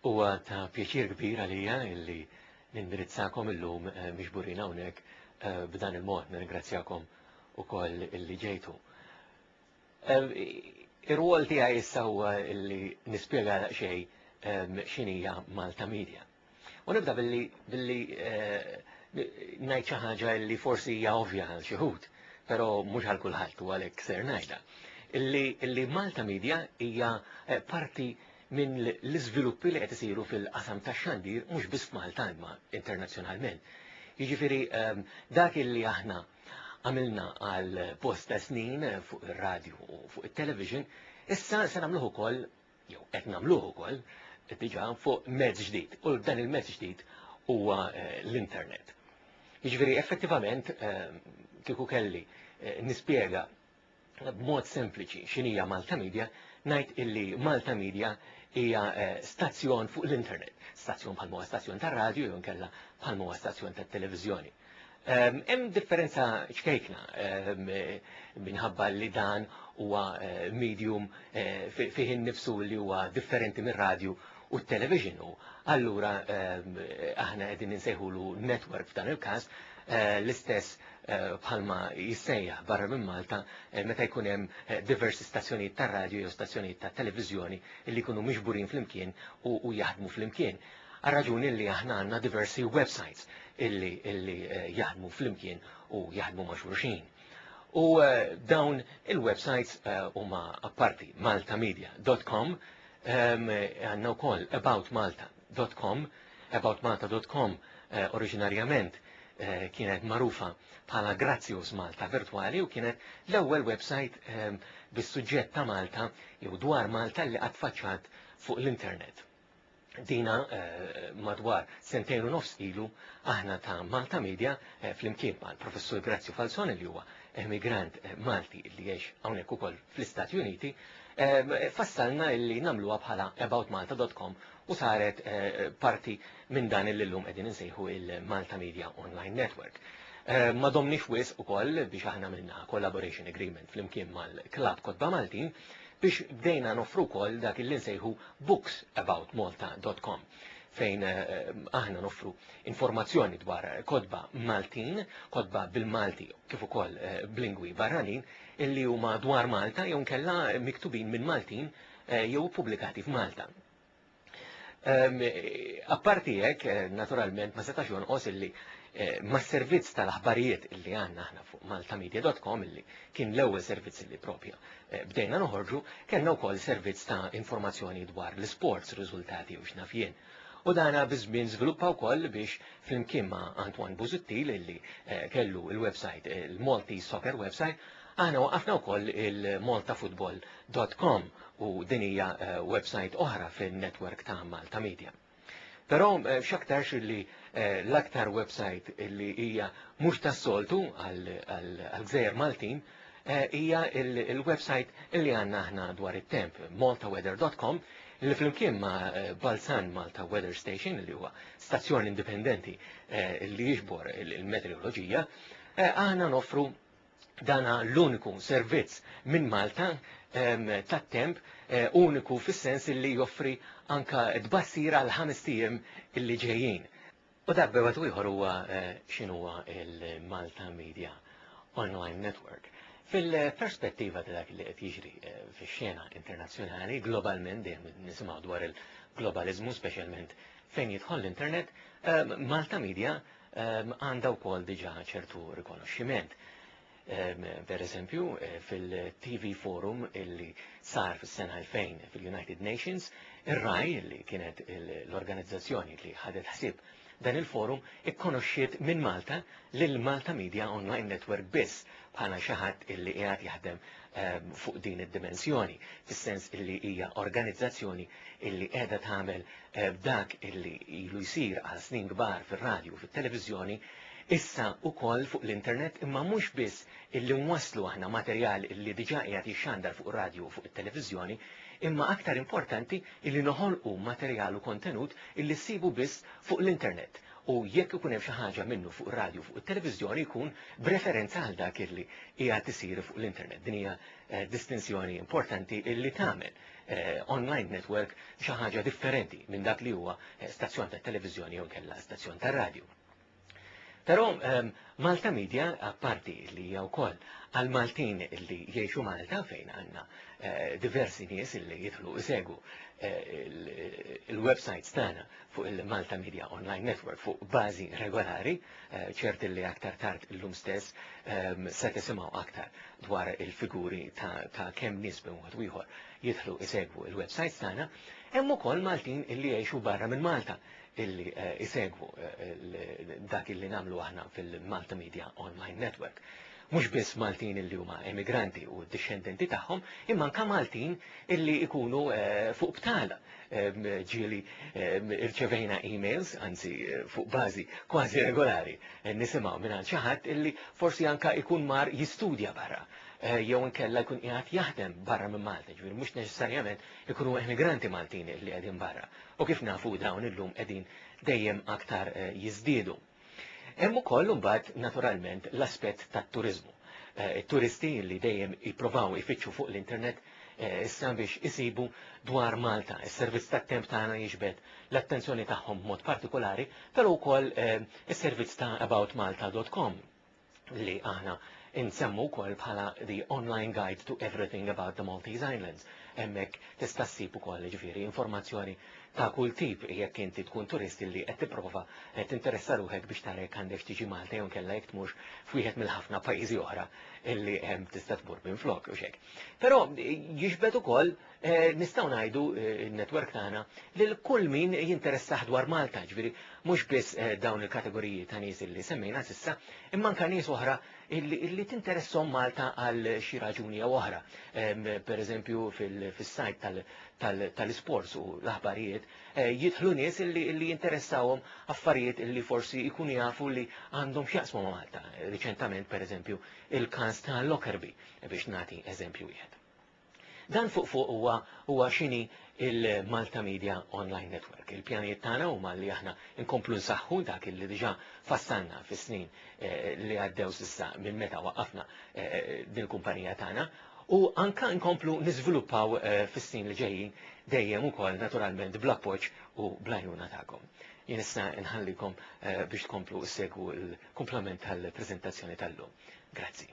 Huwa ta' pjaċir kbir għalija illi nindirizzakom illum miġburin hawnhekk b'dan il-mod, nirringrazzjakom ukoll illi ġejtu. Ir-rwol tiegħi issa huwa illi nispjega daqsxejn x'inhija Malta Media. U nibda billi ngħid xi ħaġa li forsi hija ovvja għal xi ħud, però mhux għal kulħadd u għalhekk ser ngħidha. Illi Malta Media hija parti minn l-iżviluppi li qed isiru fil-qasam tax-xandir mhux biss f'Malta imma internazzjonalment. Jiġifieri dak illi aħna għamilna għal bosta snin fuq ir-radju u fuq it-television, issa se nagħmluh ukoll jew qed nagħmluh ukoll diġà fuq mezz ġdid u dan il-mezz ġdid huwa l-internet. Jiġifieri effettivament kieku kelli nispjega b'mod sempliċi x'inhija Malta Media, ngħid illi Malta Media hija stazzjon fuq l-internet, stazzjon bħal huwa stazzjon tar-radju jew inkella bħal huwa stazzjon tat-televiżjoni. Hemm differenza ċkejkna minħabba li dan huwa medium fih innifsu li huwa differenti mir-radju u t-television u allura aħna qegħdin insejħulu network f'dan il-każ l-istess bħalma jissejjaħ barra minn Malta meta jkun hemm diversi stazzjonijiet tar-radju jew stazzjonijiet tat-televiżjoni li jkunu miġburin flimkien u jaħdmu flimkien. Għar-raġuni li aħna għandna diversi websites illi jaħdmu flimkien u jaħdmu ma' xulxin. U dawn il-websites huma apparti maltamedia.com, għandna wkoll aboutmalta.com, aboutmalta.com oriġinarjament kienet magħrufa bħala Grazius Malta Virtuali u kienet l-ewwel website bis-suġġett ta' Malta jew dwar Malta li qatt faċċat fuq l-internet. Dina madwar sentejn u nofs ilu aħna ta' Malta Media flimkien mal professur Grazio Falzone li huwa emigrant Malti li jgħix hawnhekk ukoll fl-Istati Uniti, fassalna li nagħmluha bħala aboutmalta.com u saret parti minn dan il-lum qegħdin insejħu il-Malta Media Online Network. Ma domniex wisq ukoll biex aħna minna collaboration agreement flimkien mal-Klab Kodba Maltin biex bdejna noffru wkoll dak il nsejħu booksaboutmalta.com fejn aħna noffru informazzjoni dwar kodba Maltin, kodba bil-Malti kif ukoll b'lingwi barranin illi huma dwar Malta jew nkella miktubin minn Maltin jew pubblikati f'Malta. Apparti hekk, naturalment ma setax jonqos illi ma' servizz tal-aħbarijiet illi għandna aħna fuq maltamedia.com illi kien l-ewwel servizz illi propja bdejna noħorġu, kellna wkoll servizz ta' informazzjoni dwar l-sports, riżultati u x'naf jien. U dana biżmien żviluppa wkoll biex flimkien ma' Antoine Busuttil illi kellu il-website, il-Maltese Soccer website, aħna waqafna wkoll il-maltafootball.com u din hija website oħra fin-network ta' Malta Media. Però x'aktarx li l-aktar website li hija mhux tas-soltu għal-Gżejjer Maltin hija il-website li għandna aħna dwar it-temp, maltaweather.com, li flimkien ma' Balzan Malta Weather Station li huwa stazzjon indipendenti li jiġbor il-meteoroloġija, aħna noffru dana l-uniku servizz minn Malta tat-temp uniku fis-sens li joffri anka tbassir għal 5 ijiem illi ġejjin. U dak bebgħet ieħor huwa x'inhuwa il-Malta Media Online Network. Fil-perspettiva ta' dak li qed jiġri fix-xena internazzjonali, globalment dejjem nisimgħu dwar il-globaliżmu, speċjalment fejn jidħol l-internet, Malta Media għandha wkoll diġà ċertu rikonoxximent. Per eżempju, fil-TV Forum illi sar fis-sena 2000 fil-United Nations, ir-RAI li kienet l-organizzazzjoni li ħadet ħsieb dan il-forum ikkonoxxiet minn Malta lil Malta Media Online Network biss bħala xi ħadd illi qiegħed jaħdem fuq din id-dimensjoni, fis-sens illi hija organizzazzjoni illi qiegħda tagħmel dak illi ilu jsir għal snin kbar fir-radju u fit-televiżjoni issa wkoll fuq l-internet imma mhux biss illi nwasslu aħna materjal illi diġà qiegħed jixxandar fuq ir-radju u fuq it-televiżjoni, imma aktar importanti illi noħolqu materjal u kontenut illi ssibu biss fuq l-internet. U jekk ikun hemm xi ħaġa minnu fuq ir-radju fuq it-televiżjoni jkun b'referenza għal dak illi qiegħed isir fuq l-internet. Din hija distinzjoni importanti illi tagħmel online network xi ħaġa differenti minn dak li huwa stazzjon tat-televiżjoni jew kella stazzjon tar-radju. Però Malta Media, apparti li hija wkoll għal Maltin li jgħixu Malta fejn għandna diversi nies li jidħlu isegwu il-websites tagħna fuq il-Malta Media Online Network fuq bażi regolari, ċert li aktar tard illum stess se tisimgħu aktar dwar il-figuri ta' kemm nies b'mod ieħor jidħlu isegwu il-websites tagħna, hemm ukoll Maltin li jgħixu barra minn Malta illi isegwu dak illi namlu aħna fil-Malta Media Online Network. Mhux biss Maltin illi huma emigranti u d-discendenti tagħhom, imma anke Maltin illi ikunu fuq btala. Ġieli irċevejna emails, anzi fuq bażi kważi regolari, nisimgħu minn xi ħadd illi forsi anke ikun mar jistudja barra. Jew inkella jkun qiegħed jaħdem barra minn Malta, ġifieri mhux neċessarjament ikunu emigranti Maltin li qegħdin barra. U kif nafu dawn illum qegħdin dejjem aktar jiżdiedu. Hemm ukoll imbagħad naturalment l-aspett tat-turiżmu. Turisti li dejjem jippruvaw ifittxu fuq l-internet issa biex isibu dwar Malta. Is-servizz tat-temp tagħna jiġbed l-attenzjoni tagħhom b'mod partikolari, però wkoll is-servizz ta' aboutmalta.com li aħna insemmu wkoll bħala the online guide to everything about the Maltese Islands. Hemmhekk tista' ssib ukoll ġifieri informazzjoni ta' kull tip jekk inti tkun turisti li qed tipprova tinteressa ruħek biex tara jekk għandek tiġi Malta jew kellha jekk tmux f'wieħed mill-ħafna pajjiżi oħra illi hemm tista' tmur minn flok u xek. Però jiġbed ukoll nistgħu ngħidu n-netwerk tagħna lil kull min jinteressaħ dwar Malta, ġifieri mhux biss dawn il-kategoriji ta' nies illi semmejna s'issa, imma anke nies oħra illi tinteressom Malta għal xi raġuni jew oħra. Pereżempju fis-sajt tal-isports u l-aħbarijiet jidħlu nies illi jinteressawhom affarijiet illi forsi jkunu jafu li għandhom x'jaqsmu ma' Malta. Riċentament pereżempju il-każ ta' Lockerbie biex nagħti eżempju wieħed. Dan fuq huwa x'inhi il-Malta Media Online Network. Il-pjanijiet tagħna huma li aħna nkomplu nsaħħu dak li diġà fassanna fis-snin li għaddew s'issa minn meta waqqafna din kumpanija tagħna u anka nkomplu niżviluppaw fis-snin li ġejjin dejjem ukoll naturalment bl-appoġġ u bl-għajnuna tagħkom. Jien issa nħallikom biex tkomplu ssegwu l-kumplament tal-preżentazzjoni tal-lum. Grazzi.